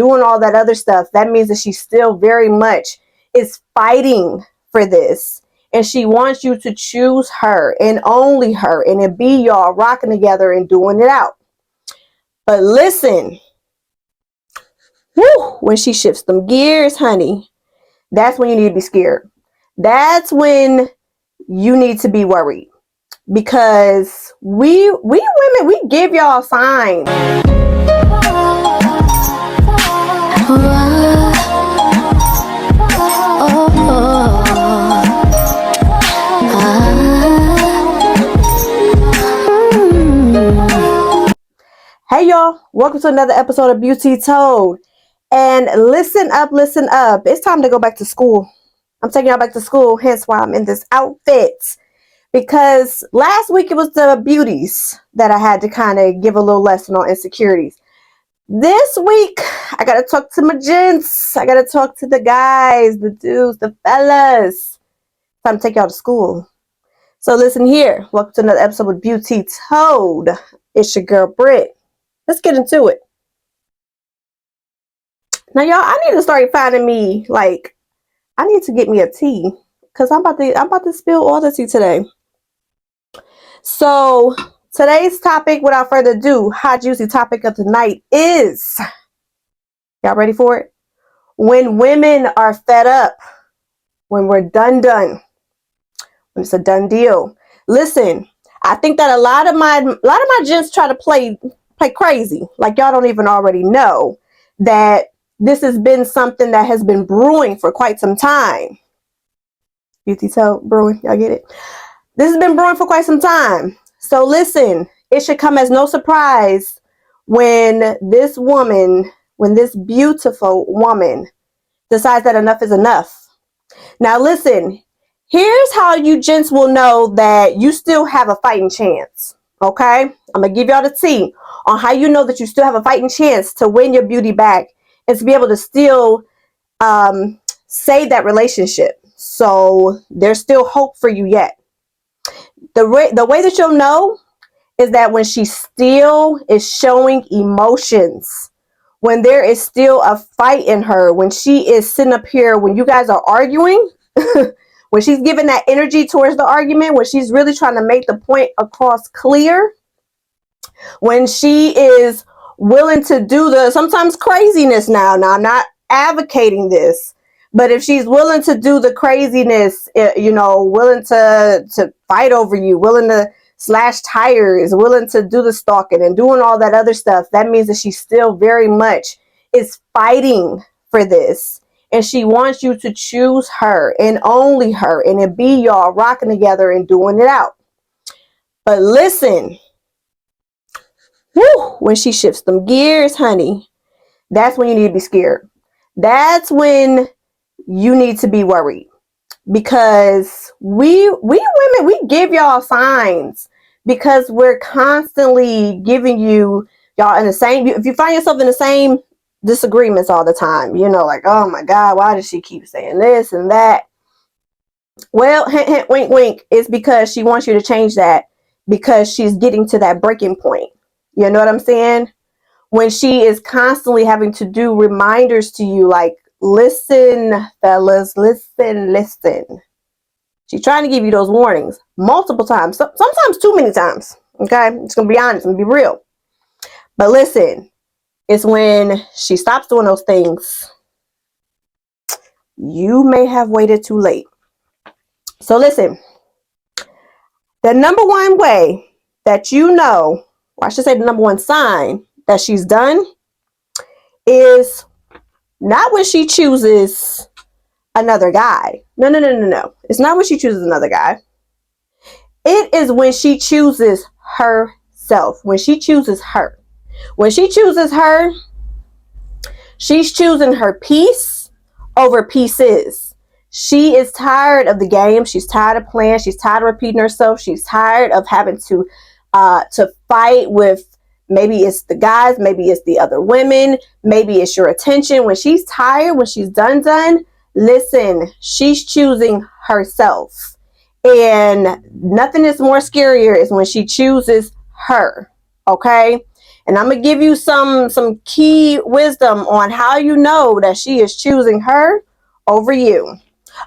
doing all that other stuff, that means that she still very much is fighting for this. And she wants you to choose her and only her, and it be y'all rocking together and doing it out. But listen, whew, when she shifts them gears, honey, that's when you need to be scared. That's when you need to be worried. Because we women, we give y'all signs. Hey y'all, welcome to another episode of Beauty Told. And listen up. It's time to go back to school. I'm taking y'all back to school, hence why I'm in this outfit. Because last week it was the beauties that I had to kind of give a little lesson on insecurities. This week, I got to talk to my gents. I got to talk to the guys, the dudes, the fellas. Time to take y'all to school. So listen here. Welcome to another episode of Beauty Told. It's your girl, Britt. Let's get into it. Now, y'all, I need to start finding me, I need to get me a tea. Because I'm about to spill all the tea today. So, today's topic, without further ado, hot juicy topic of the night is, y'all ready for it? When women are fed up, when we're done, when it's a done deal. Listen, I think that a lot of my gents try to play crazy, like y'all don't even already know that this has been something that has been brewing for quite some time. Beauty Told brewing, y'all get it? This has been brewing for quite some time. So listen, it should come as no surprise when this beautiful woman decides that enough is enough. Now listen, here's how you gents will know that you still have a fighting chance. Okay? I'm going to give y'all the tea on how you know that you still have a fighting chance to win your beauty back and to be able to still save that relationship. So there's still hope for you yet. The way that you'll know is that when she still is showing emotions, when there is still a fight in her, when she is sitting up here, when you guys are arguing, when she's giving that energy towards the argument, when she's really trying to make the point across clear, when she is willing to do the sometimes craziness now. Now, I'm not advocating this, but if she's willing to do the craziness, willing to fight over you, willing to slash tires, willing to do the stalking and doing all that other stuff, that means that she still very much is fighting for this. And she wants you to choose her and only her, and it be y'all rocking together and doing it out. But listen, whew, when she shifts them gears, honey, that's when you need to be scared. That's when you need to be worried. Because we women, we give y'all signs because we're constantly giving y'all in the same, if you find yourself in the same disagreements all the time, like, oh my God, why does she keep saying this and that? Well, hint, hint, wink, wink. It's because she wants you to change that, because she's getting to that breaking point. You know what I'm saying? When she is constantly having to do reminders to you, like, listen, fellas, listen. She's trying to give you those warnings multiple times, sometimes too many times. Okay, it's gonna be honest and be real. But listen, it's when she stops doing those things, you may have waited too late. So listen, the number one way that you know, or I should say the number one sign that she's done, is not when she chooses another guy. No. It's not when she chooses another guy. It is when she chooses herself. When she chooses her. When she chooses her, she's choosing her peace over pieces. She is tired of the game. She's tired of playing. She's tired of repeating herself. She's tired of having to fight with, maybe it's the guys, maybe it's the other women, maybe it's your attention. When she's tired, when she's done, listen, she's choosing herself. And nothing is more scarier is when she chooses her. Okay? And I'm going to give you some key wisdom on how you know that she is choosing her over you.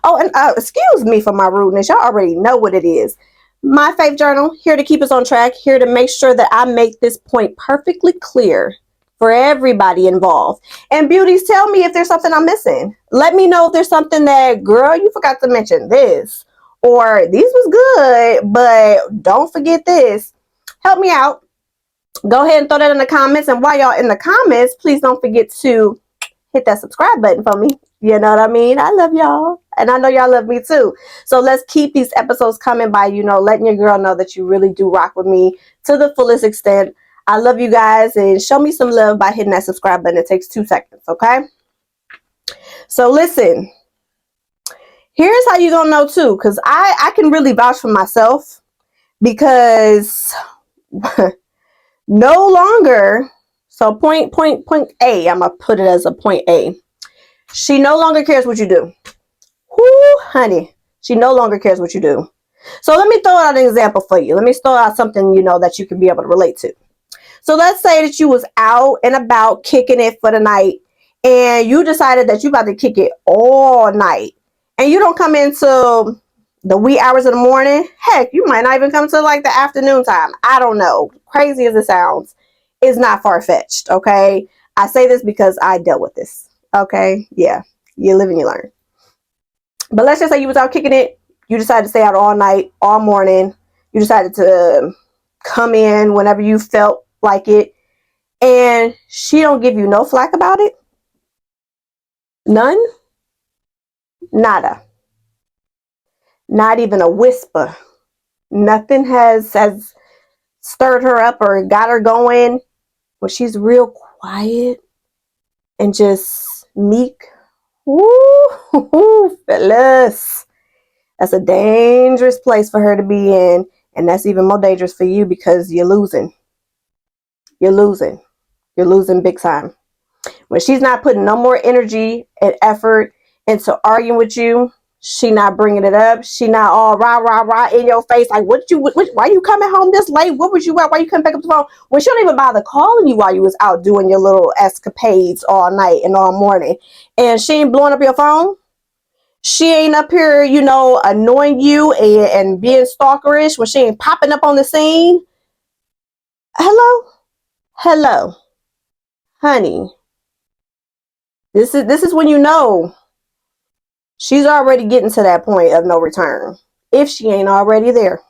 Oh, and excuse me for my rudeness. Y'all already know what it is. My Faith Journal, here to keep us on track, here to make sure that I make this point perfectly clear for everybody involved. And beauties, tell me if there's something I'm missing. Let me know if there's something that, girl, you forgot to mention this. Or these was good, but don't forget this. Help me out. Go ahead and throw that in the comments. And while y'all in the comments, please don't forget to hit that subscribe button for me. You know what I mean? I love y'all. And I know y'all love me too. So let's keep these episodes coming by, letting your girl know that you really do rock with me to the fullest extent. I love you guys, and show me some love by hitting that subscribe button. It takes 2 seconds, okay? So listen, here's how you're going to know too, because I can really vouch for myself, because no longer, so point A, I'm going to put it as a point A. She no longer cares what you do. Whoo, honey, she no longer cares what you do. So let me throw out an example for you. Let me throw out something, that you can be able to relate to. So let's say that you was out and about kicking it for the night, and you decided that you about to kick it all night, and you don't come into the wee hours of the morning. Heck, you might not even come to like the afternoon time. I don't know. Crazy as it sounds, it's not far-fetched, okay? I say this because I dealt with this, okay? Yeah, you live and you learn. But let's just say you was out kicking it. You decided to stay out all night, all morning. You decided to come in whenever you felt like it. And she don't give you no flack about it. None. Nada. Not even a whisper. Nothing has stirred her up or got her going. When she's real quiet and just meek. Woo, fellas. That's a dangerous place for her to be in. And that's even more dangerous for you, because you're losing. You're losing. You're losing big time. When she's not putting no more energy and effort into arguing with you, she not bringing it up. She not all rah in your face like, why you coming home this late? What was you at? Why you couldn't pick up the phone? When she don't even bother calling you while you was out doing your little escapades all night and all morning, and she ain't blowing up your phone. She ain't up here, annoying you and being stalkerish when she ain't popping up on the scene. Hello, honey. This is when you know she's already getting to that point of no return, if she ain't already there.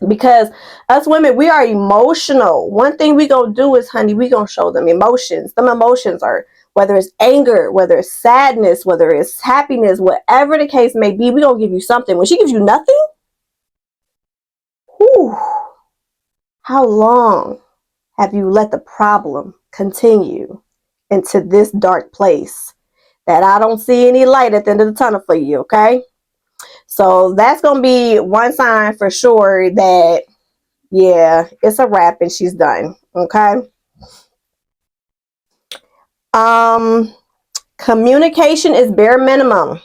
Because us women, we are emotional. One thing we gonna do is, honey, we gonna show them emotions. Them emotions are, whether it's anger, whether it's sadness, whether it's happiness, whatever the case may be, we gonna give you something. When she gives you nothing, whew, how long have you let the problem continue into this dark place that I don't see any light at the end of the tunnel for you, okay? So that's going to be one sign for sure that, yeah, it's a wrap and she's done, okay? Communication is bare minimum.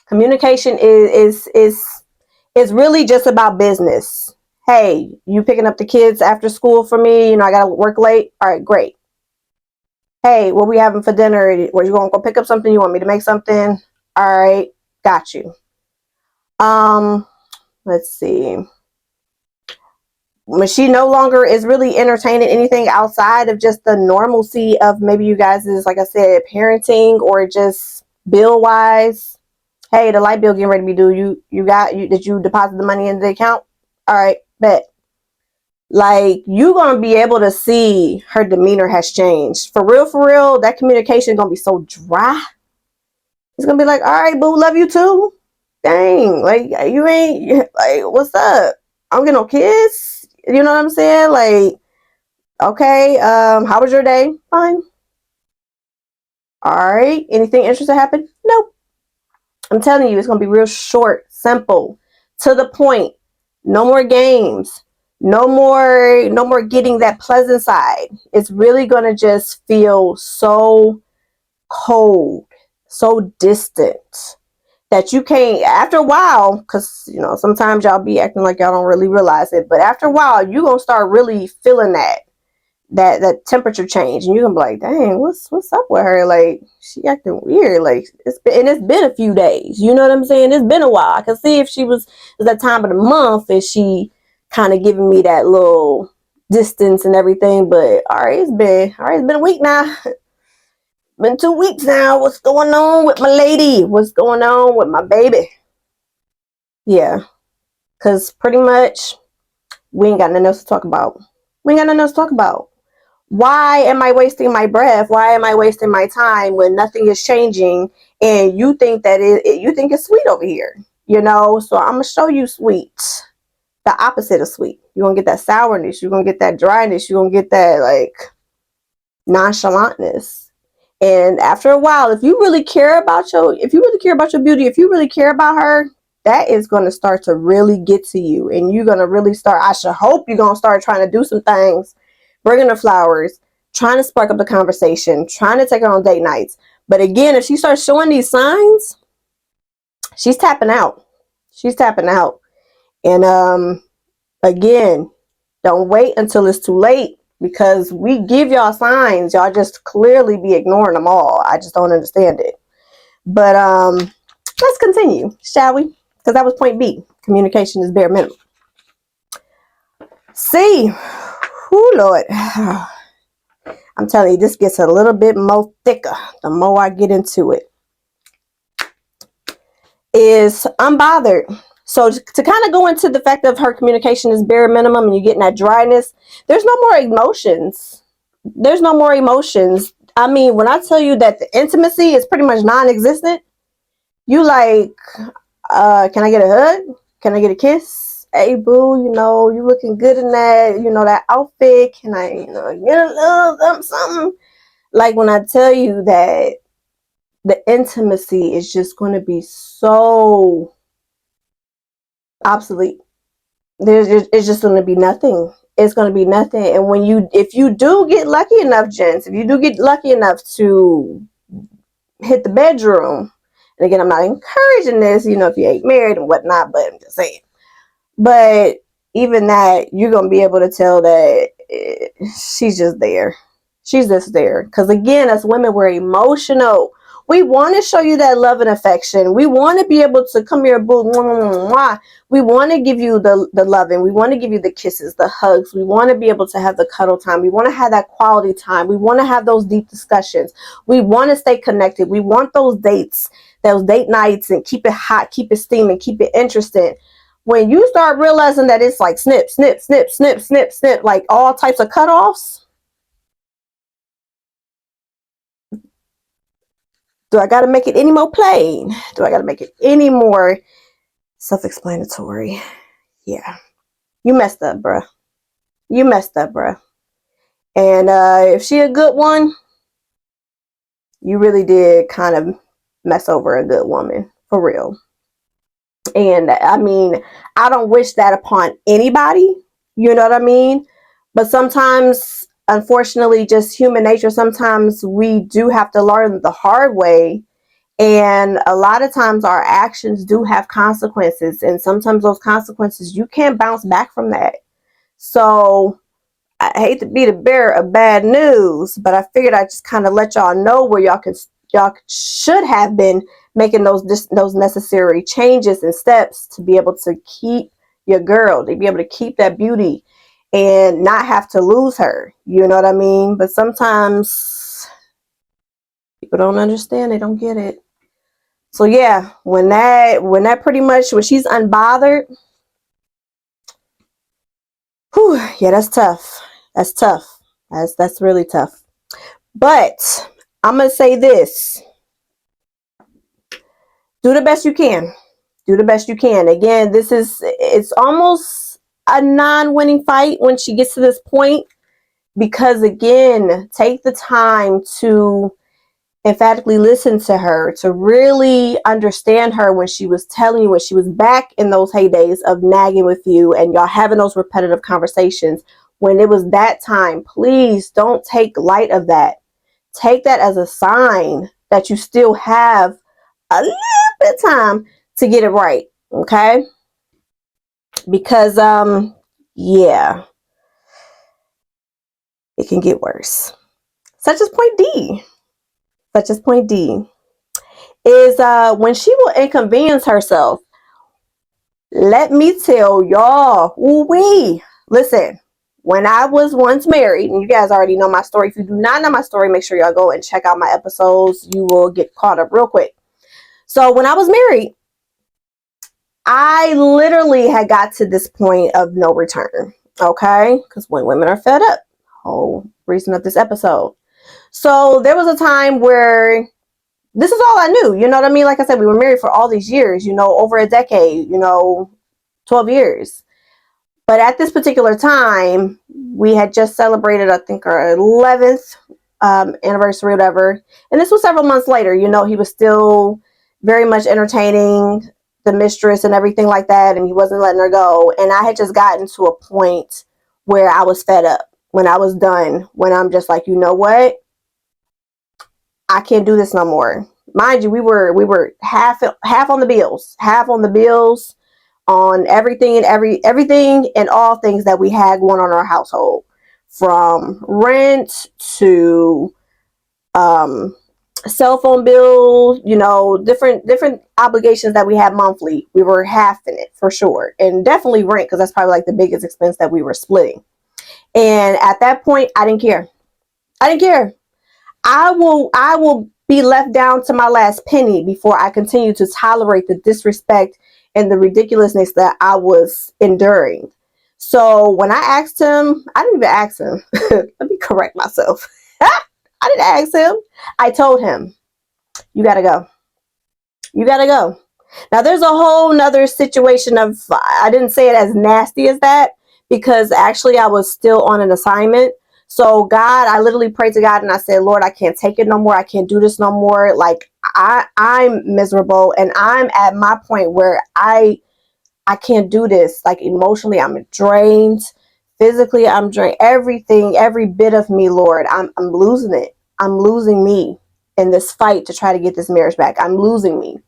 Communication is really just about business. Hey, you picking up the kids after school for me? I got to work late. All right, great. Hey, what we having for dinner? Were you going to go pick up something? You want me to make something? All right, got you. Let's see. When she no longer is really entertaining anything outside of just the normalcy of maybe you guys is, like I said, parenting or just bill wise. Hey, the light bill getting ready to be due. Did you deposit the money into the account? All right, bet. Like, you're going to be able to see her demeanor has changed. For real, that communication is going to be so dry. It's going to be like, all right, boo, love you too. Dang, like, you ain't, like, what's up? I don't get no kiss. You know what I'm saying? Like, okay, how was your day? Fine. All right, anything interesting happen? Nope. I'm telling you, it's going to be real short, simple, to the point. No more games. No more getting that pleasant side. It's really going to just feel so cold, so distant that you can't, after a while, because, sometimes y'all be acting like y'all don't really realize it, but after a while, you're going to start really feeling that. that temperature change, and you're gonna be like, dang, what's up with her? Like, she acting weird. Like, it's been a few days. You know what I'm saying? It's been a while. I can see if it's that time of the month, and she kind of giving me that little distance and everything. But it's been a week now. Been 2 weeks now. What's going on with my lady? What's going on with my baby? Yeah, because pretty much we ain't got nothing else to talk about. Why am I wasting my breath? Why am I wasting my time when nothing is changing, and you think that you think it's sweet over here? So I'm gonna show you sweet, the opposite of sweet. You're gonna get that sourness. You're gonna get that dryness. You're gonna get that like nonchalantness. And after a while, if you really care about your beauty, if you really care about her, that is going to start to really get to you, and you're going to really start. I should hope you're going to start trying to do some things, bringing her flowers, trying to spark up the conversation, trying to take her on date nights. But again, if she starts showing these signs, she's tapping out. And again, don't wait until it's too late, because we give y'all signs, y'all just clearly be ignoring them all. I just don't understand it. But let's continue, shall we? Because that was point B. Communication is bare minimum. C. Whoo, Lord. I'm telling you, this gets a little bit more thicker the more I get into it. Is unbothered. So to kind of go into the fact of her communication is bare minimum and you're getting that dryness, there's no more emotions. I mean, when I tell you that the intimacy is pretty much non-existent, you like, can I get a hug? Can I get a kiss? Hey, boo, you looking good in that, that outfit. Can I, get a little something? Like, when I tell you that the intimacy is just going to be so obsolete. It's just going to be nothing. It's going to be nothing. And if you do get lucky enough, gents, if you do get lucky enough to hit the bedroom, and again, I'm not encouraging this, if you ain't married and whatnot, but I'm just saying. But even that, you're going to be able to tell that she's just there. She's just there. Because again, as women, we're emotional. We want to show you that love and affection. We want to be able to come here, boo, mwah, mwah, mwah. We want to give you the loving. We want to give you the kisses, the hugs. We want to be able to have the cuddle time. We want to have that quality time. We want to have those deep discussions. We want to stay connected. We want those dates, those date nights, and keep it hot, keep it steaming, keep it interesting. When you start realizing that it's like snip, snip, snip, snip, snip, snip, like all types of cutoffs, do I got to make it any more plain? Do I got to make it any more self-explanatory? Yeah. You messed up, bruh. And if she a good one, you really did kind of mess over a good woman, for real. And I mean, I don't wish that upon anybody. You know what I mean? But sometimes, unfortunately, just human nature, sometimes we do have to learn the hard way. And a lot of times our actions do have consequences. And sometimes those consequences, you can't bounce back from that. So I hate to be the bearer of bad news, but I figured I'd just kind of let y'all know where y'all should have been making those necessary changes and steps to be able to keep your girl, to be able to keep that beauty and not have to lose her. You know what I mean? But sometimes people don't understand. They don't get it. So yeah, when she's unbothered, whew, yeah, that's tough. That's really tough. But I'm gonna say this: do the best you can. Again, it's almost a non-winning fight when she gets to this point, because again, take the time to emphatically listen to her, to really understand her when she was telling you, when she was back in those heydays of nagging with you and y'all having those repetitive conversations. When it was that time, please don't take light of that. Take that as a sign that you still have a little bit of time to get it right. Okay? Because yeah. it can get worse. Such as point D. Such as point D is when she will inconvenience herself. Let me tell y'all, listen, when I was once married, and you guys already know my story. If you do not know my story, make sure y'all go and check out my episodes. You will get caught up real quick. So when I was married, I literally had got to this point of no return. Okay? Because when women are fed up, whole reason of this episode. So there was a time where this is all I knew. You know what I mean? Like I said, we were married for all these years, over a decade, 12 years. But at this particular time, we had just celebrated, I think, our 11th anniversary, whatever. And this was several months later. He was still very much entertaining the mistress and everything like that. And he wasn't letting her go. And I had just gotten to a point where I was fed up, when I was done, when I'm just like, you know what? I can't do this no more. Mind you, we were half on the bills, on everything and all things that we had going on in our household, from rent to cell phone bills, different obligations that we had monthly. We were half in it for sure, and definitely rent, because that's probably like the biggest expense that we were splitting. And at that point, I didn't care. I will be left down to my last penny before I continue to tolerate the disrespect and the ridiculousness that I was enduring. So when I asked him, I didn't even ask him. Let me correct myself. I didn't ask him. I told him, you gotta go. You gotta go. Now there's a whole nother situation of, I didn't say it as nasty as that, because actually I was still on an assignment. So I literally prayed to God and I said, Lord, I can't take it no more. I can't do this no more. Like I'm miserable, and I'm at my point where I can't do this. Like emotionally, I'm drained. Physically, I'm drained. Everything, every bit of me, Lord, I'm losing it. I'm losing me in this fight to try to get this marriage back. I'm losing me.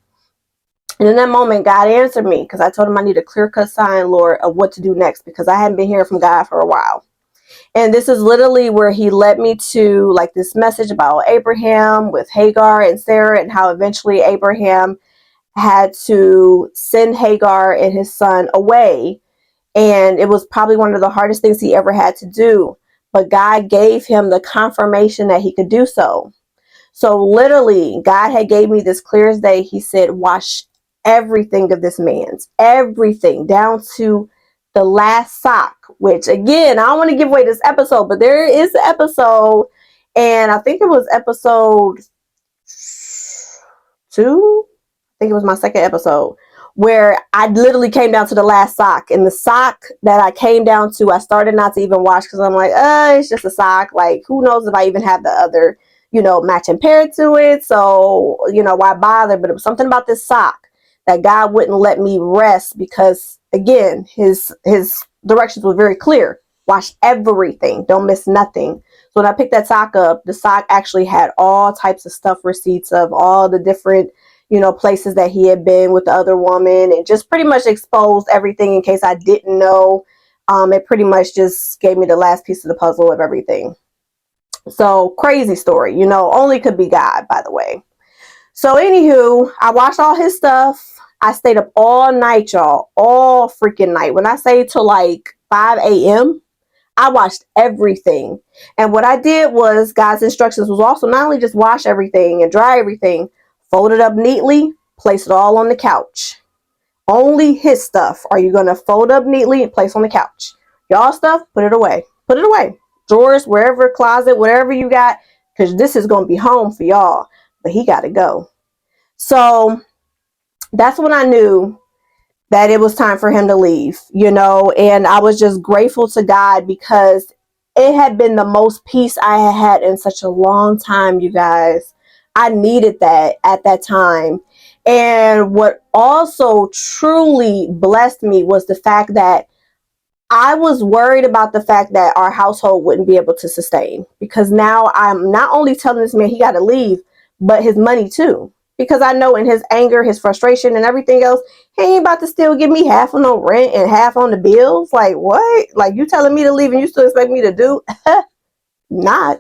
And in that moment, God answered me, because I told him I need a clear-cut sign, Lord, of what to do next, because I hadn't been hearing from God for a while. And this is literally where he led me to like this message about Abraham with Hagar and Sarah, and how eventually Abraham had to send Hagar and his son away. And it was probably one of the hardest things he ever had to do. But God gave him the confirmation that he could do so. So literally, God had gave me this clear as day. He said, wash everything of this man's, everything, down to the last sock, which again, I don't want to give away this episode, but there is an episode, and I think it was episode 2. I think it was my second episode, where I literally came down to the last sock. And the sock that I came down to, I started not to even wash, because I'm like, it's just a sock. Like, who knows if I even have the other, matching pair to it. So, why bother? But it was something about this sock that God wouldn't let me rest, because again, his directions were very clear. Wash everything. Don't miss nothing. So when I picked that sock up, the sock actually had all types of stuff, receipts of all the different, places that he had been with the other woman, and just pretty much exposed everything in case I didn't know. It pretty much just gave me the last piece of the puzzle of everything. So crazy story, only could be God, by the way. So anywho, I washed all his stuff. I stayed up all night, y'all, all freaking night. When I say till like 5 a.m., I washed everything. And what I did was, God's instructions was also not only just wash everything and dry everything, fold it up neatly, place it all on the couch. Only his stuff are you going to fold up neatly and place on the couch. Y'all stuff, put it away. Put it away. Drawers, wherever, closet, whatever you got, because this is going to be home for y'all. But he got to go. So that's when I knew that it was time for him to leave, and I was just grateful to God, because it had been the most peace I had had in such a long time, you guys. I needed that at that time. And what also truly blessed me was the fact that I was worried about the fact that our household wouldn't be able to sustain, because now I'm not only telling this man he got to leave, but his money too. Because I know in his anger, his frustration, and everything else, he ain't about to still give me half on the rent and half on the bills. Like, what? Like, you telling me to leave and you still expect me to do? not.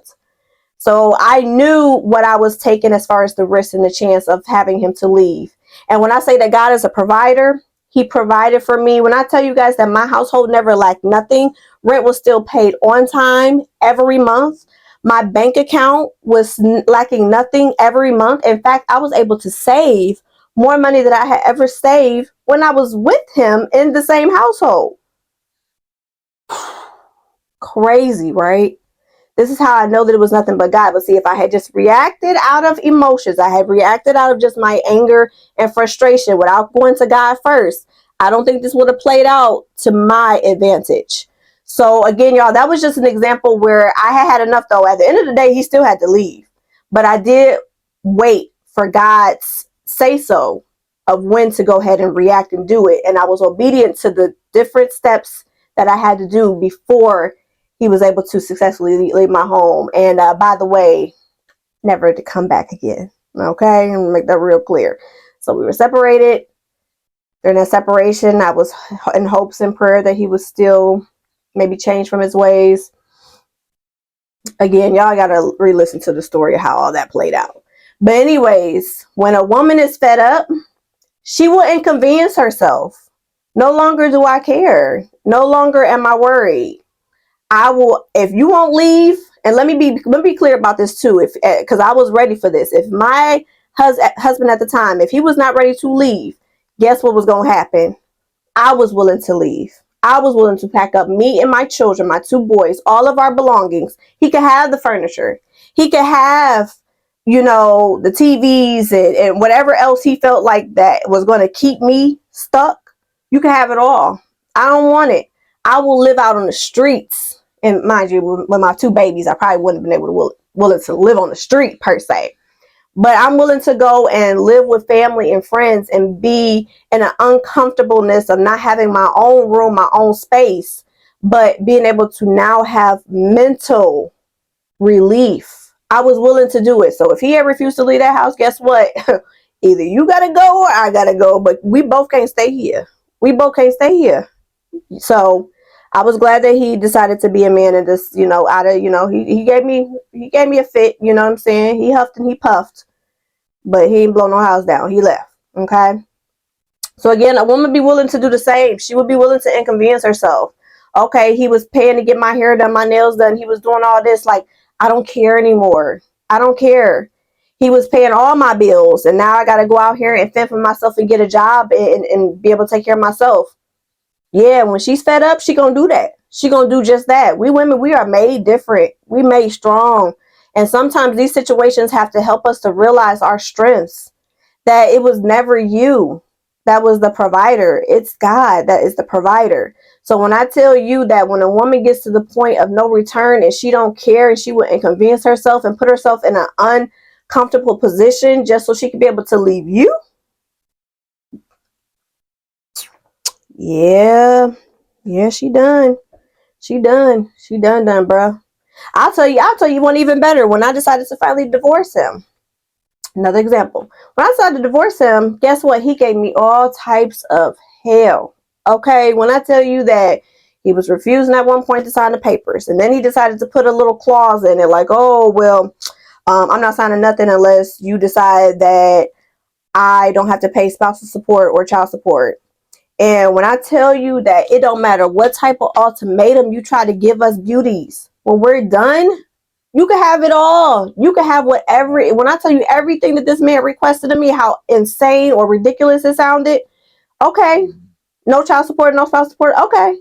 So I knew what I was taking as far as the risk and the chance of having him to leave. And when I say that God is a provider, he provided for me. When I tell you guys that my household never lacked nothing, rent was still paid on time every month. My bank account was lacking nothing every month. In fact, I was able to save more money than I had ever saved when I was with him in the same household. Crazy, right? This is how I know that it was nothing but God. But see, if I had just reacted out of emotions, I had reacted out of just my anger and frustration without going to God first, I don't think this would have played out to my advantage. So again, y'all, that was just an example where I had enough though. At the end of the day, he still had to leave. But I did wait for God's say so of when to go ahead and react and do it. And I was obedient to the different steps that I had to do before he was able to successfully leave my home. And by the way, never to come back again. Okay, and make that real clear. So we were separated. During that separation, I was in hopes and prayer that he would still maybe change from his ways. Again, y'all gotta re-listen to the story of how all that played out. But anyways, when a woman is fed up, she will inconvenience herself. No longer do I care. No longer am I worried. I will, if you won't leave, and let me be clear about this too, if because I was ready for this. If my husband at the time, if he was not ready to leave, guess what was going to happen? I was willing to leave. I was willing to pack up me and my children, my two boys, all of our belongings. He could have the furniture. He could have, the TVs and whatever else he felt like that was going to keep me stuck. You can have it all. I don't want it. I will live out on the streets. And mind you, with my two babies, I probably wouldn't have been able to willing to live on the street per se. But I'm willing to go and live with family and friends and be in an uncomfortableness of not having my own room, my own space, but being able to now have mental relief. I was willing to do it. So if he ever refused to leave that house, guess what? Either you got to go or I got to go. But we both can't stay here. We both can't stay here. So I was glad that he decided to be a man and just, he gave me a fit, you know what I'm saying? He huffed and he puffed, but he ain't blow no house down. He left. Okay. So again, a woman be willing to do the same. She would be willing to inconvenience herself. Okay, he was paying to get my hair done, my nails done. He was doing all this. Like, I don't care anymore. I don't care. He was paying all my bills, and now I got to go out here and fend for myself and get a job and be able to take care of myself. Yeah, when she's fed up, she gonna do that. She gonna do just that. We women, we are made different. We made strong. And sometimes these situations have to help us to realize our strengths. That it was never you that was the provider. It's God that is the provider. So when I tell you that when a woman gets to the point of no return and she don't care and she will inconvenience herself and put herself in an uncomfortable position just so she can be able to leave you. Yeah, she done. She done, bro. I'll tell you one even better. When I decided to finally divorce him, another example. When I decided to divorce him, guess what? He gave me all types of hell. Okay, when I tell you that he was refusing at one point to sign the papers, and then he decided to put a little clause in it, like, oh well, I'm not signing nothing unless you decide that I don't have to pay spousal support or child support. And when I tell you that it don't matter what type of ultimatum you try to give us beauties, when we're done, you can have it all. You can have whatever. When I tell you everything that this man requested of me, how insane or ridiculous it sounded, okay. No child support, no spouse support. Okay.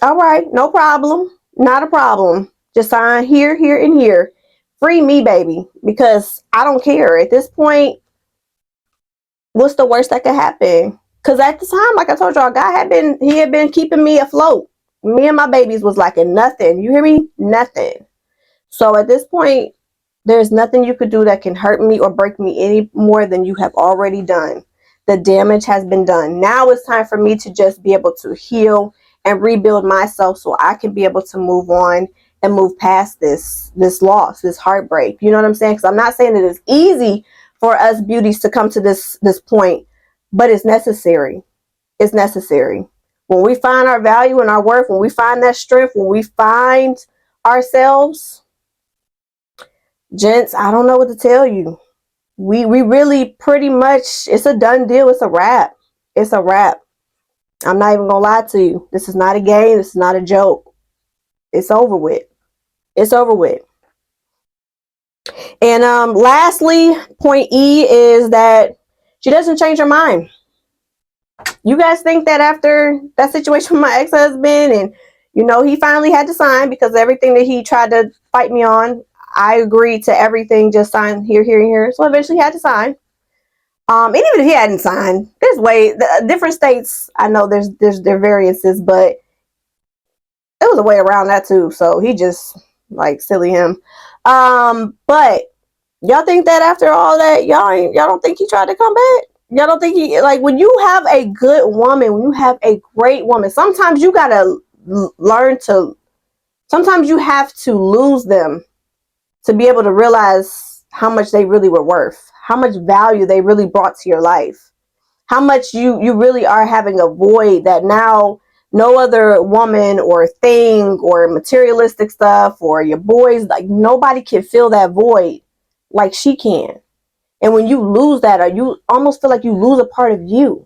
All right. No problem. Not a problem. Just sign here, here, and here. Free me, baby, because I don't care. At this point, what's the worst that could happen? Because at the time, like I told y'all, God had been keeping me afloat. Me and my babies was lacking nothing. You hear me? Nothing. So at this point, there's nothing you could do that can hurt me or break me any more than you have already done. The damage has been done. Now it's time for me to just be able to heal and rebuild myself so I can be able to move on and move past this loss, this heartbreak. You know what I'm saying? Because I'm not saying that it's easy for us beauties to come to this point, but it's necessary. It's necessary. When we find our value and our worth, when we find that strength, when we find ourselves, gents, I don't know what to tell you. We really pretty much, it's a done deal. It's a wrap. It's a wrap. I'm not even gonna lie to you. This is not a game. This is not a joke. It's over with. It's over with. And lastly, point E is that she doesn't change her mind. You guys think that after that situation with my ex-husband, and he finally had to sign, because everything that he tried to fight me on, I agreed to everything, just sign here, here, and here. So eventually he had to sign. And even if he hadn't signed, there's different states. I know there's variances, but there was a way around that too. So he just, like, silly him. But y'all think that after all that, y'all don't think he tried to come back? Y'all don't think he, like, when you have a good woman, when you have a great woman, sometimes you gotta sometimes you have to lose them to be able to realize how much they really were worth, how much value they really brought to your life, how much you really are having a void that now no other woman or thing or materialistic stuff or your boys, like, nobody can fill that void like she can. And when you lose that, or you almost feel like you lose a part of you,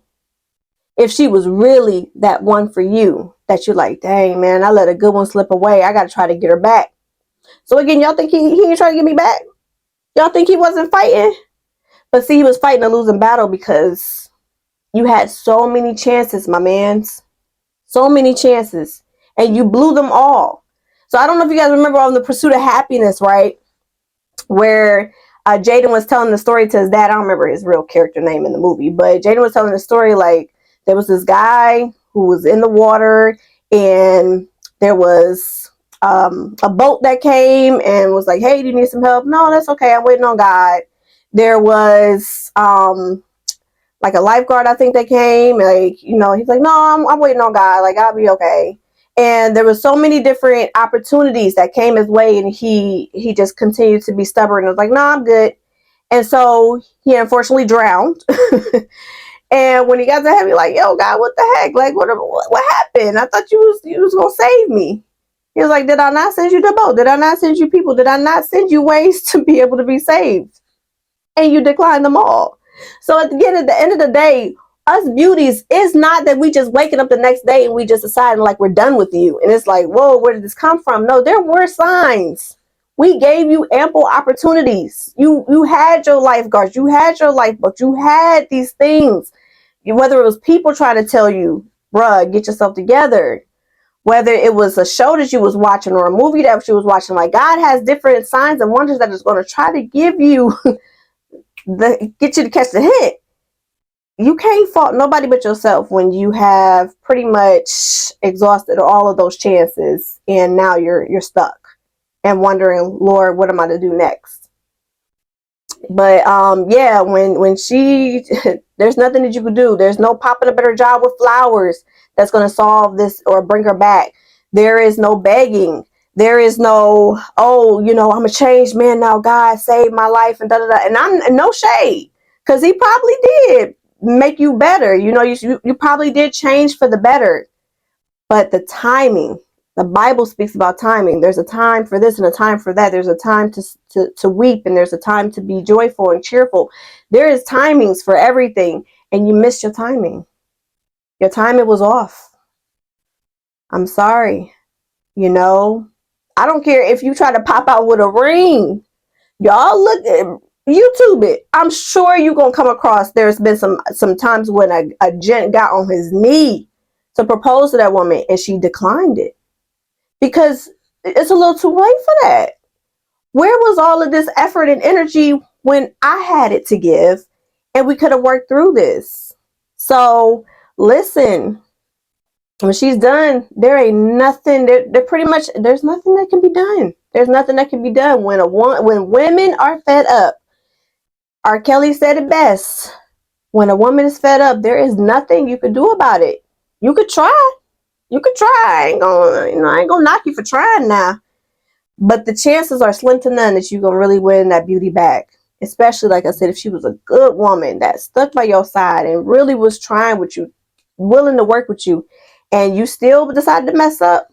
if she was really that one for you, that you're like, dang, man, I let a good one slip away, I gotta try to get her back. So again, y'all think he ain't trying to get me back? Y'all think he wasn't fighting? But see, he was fighting a losing battle, because you had so many chances, my mans. So many chances. And you blew them all. So I don't know if you guys remember on The Pursuit of Happiness, right? Where Jaden was telling the story to his dad. I don't remember his real character name in the movie, but Jaden was telling the story, like, there was this guy who was in the water, and there was a boat that came and was like, hey, do you need some help? No, that's okay, I'm waiting on God. There was like a lifeguard, I think, that came, like, he's like, no, I'm waiting on God, like, I'll be okay. And there was so many different opportunities that came his way, and he just continued to be stubborn and was like, no, I'm good. And so he unfortunately drowned. And when he got to heaven, like, yo, God, what the heck? Like, what happened? I thought you was gonna save me. He was like, did I not send you the boat? Did I not send you people? Did I not send you ways to be able to be saved? And you declined them all. So at the end of the day, us beauties, is not that we just waking up the next day and we just deciding, like, we're done with you. And it's like, whoa, where did this come from? No, there were signs. We gave you ample opportunities. You had your lifeguards, you had your lifeboats, you had these things. Whether it was people trying to tell you, bruh, get yourself together. Whether it was a show that you was watching or a movie that you was watching, like, God has different signs and wonders that is going to try to give you, get you to catch the hint. You can't fault nobody but yourself when you have pretty much exhausted all of those chances, and now you're stuck and wondering, Lord, what am I to do next? But yeah, when she there's nothing that you could do. There's no popping a better job with flowers that's going to solve this or bring her back. There is no begging. There is no, oh, I'm a changed man now, God saved my life, and da da da. And I'm no shade, because he probably did make you better. You probably did change for the better. But the timing, the Bible speaks about timing. There's a time for this and a time for that. There's a time to weep, and there's a time to be joyful and cheerful. There is timings for everything, and you missed your timing. Your timing was off. I'm sorry. I don't care if you try to pop out with a ring. Y'all look at YouTube it. I'm sure you're going to come across, there's been some times when a gent got on his knee to propose to that woman, and she declined it, because it's a little too late for that. Where was all of this effort and energy when I had it to give, and we could have worked through this? So listen, when she's done, there ain't nothing. They're pretty much, there's nothing that can be done. There's nothing that can be done when women are fed up. R. Kelly said it best. When a woman is fed up, there is nothing you could do about it. You could try. You could try. I ain't gonna knock you for trying now. But the chances are slim to none that you're gonna really win that beauty back. Especially, like I said, if she was a good woman that stuck by your side and really was trying with you, willing to work with you, and you still decided to mess up,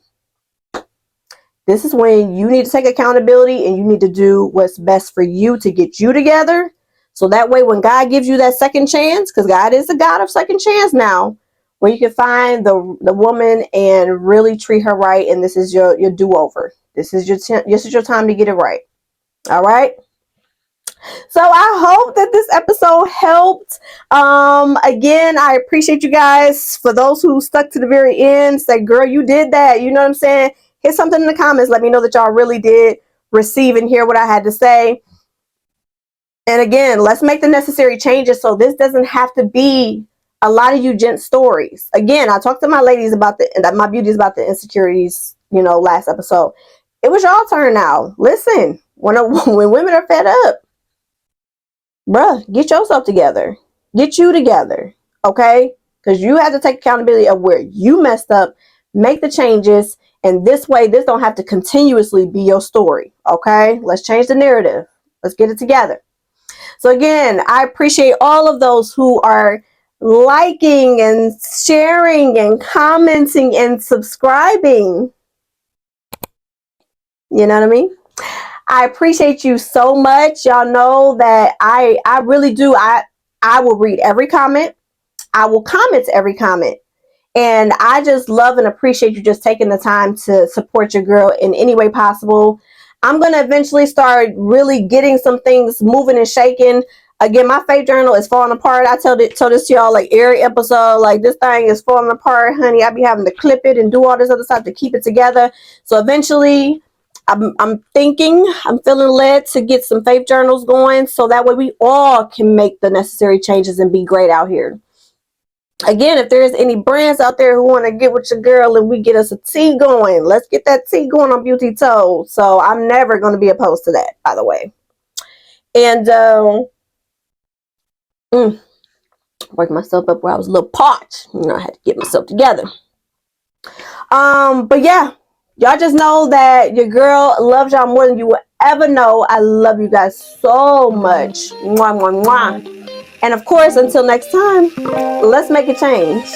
This is when you need to take accountability and you need to do what's best for you to get you together. So that way, when God gives you that second chance, because God is a God of second chance now, where you can find the woman and really treat her right, and this is your do-over. This is your time to get it right. All right. So I hope that this episode helped. Again, I appreciate you guys. For those who stuck to the very end, say, girl, you did that. You know what I'm saying? Hit something in the comments. Let me know that y'all really did receive and hear what I had to say. And again, let's make the necessary changes so this doesn't have to be a lot of you gents stories. Again, I talked to my ladies about my beauties about the insecurities, last episode. It was y'all turn now. Listen, when women are fed up, bruh, get yourself together. Get you together, okay? Because you have to take accountability of where you messed up, make the changes, and this way, this don't have to continuously be your story, okay? Let's change the narrative. Let's get it together. So again, I appreciate all of those who are liking and sharing and commenting and subscribing. You know what I mean? I appreciate you so much. Y'all know that I really do. I will read every comment. I will comment every comment. And I just love and appreciate you just taking the time to support your girl in any way possible. I'm going to eventually start really getting some things moving and shaking. Again, my faith journal is falling apart. I told this to y'all like every episode, like this thing is falling apart, honey. I be having to clip it and do all this other stuff to keep it together. So eventually I'm feeling led to get some faith journals going so that way we all can make the necessary changes and be great out here. Again, if there's any brands out there who want to get with your girl and we get us a tea going, let's get that tea going on Beauty Toes. So I'm never going to be opposed to that, by the way. And worked myself up where I was a little parched. I had to get myself together. But yeah, y'all just know that your girl loves y'all more than you will ever know. I love you guys so much. Mwah, mwah, mwah. And of course, until next time, let's make a change.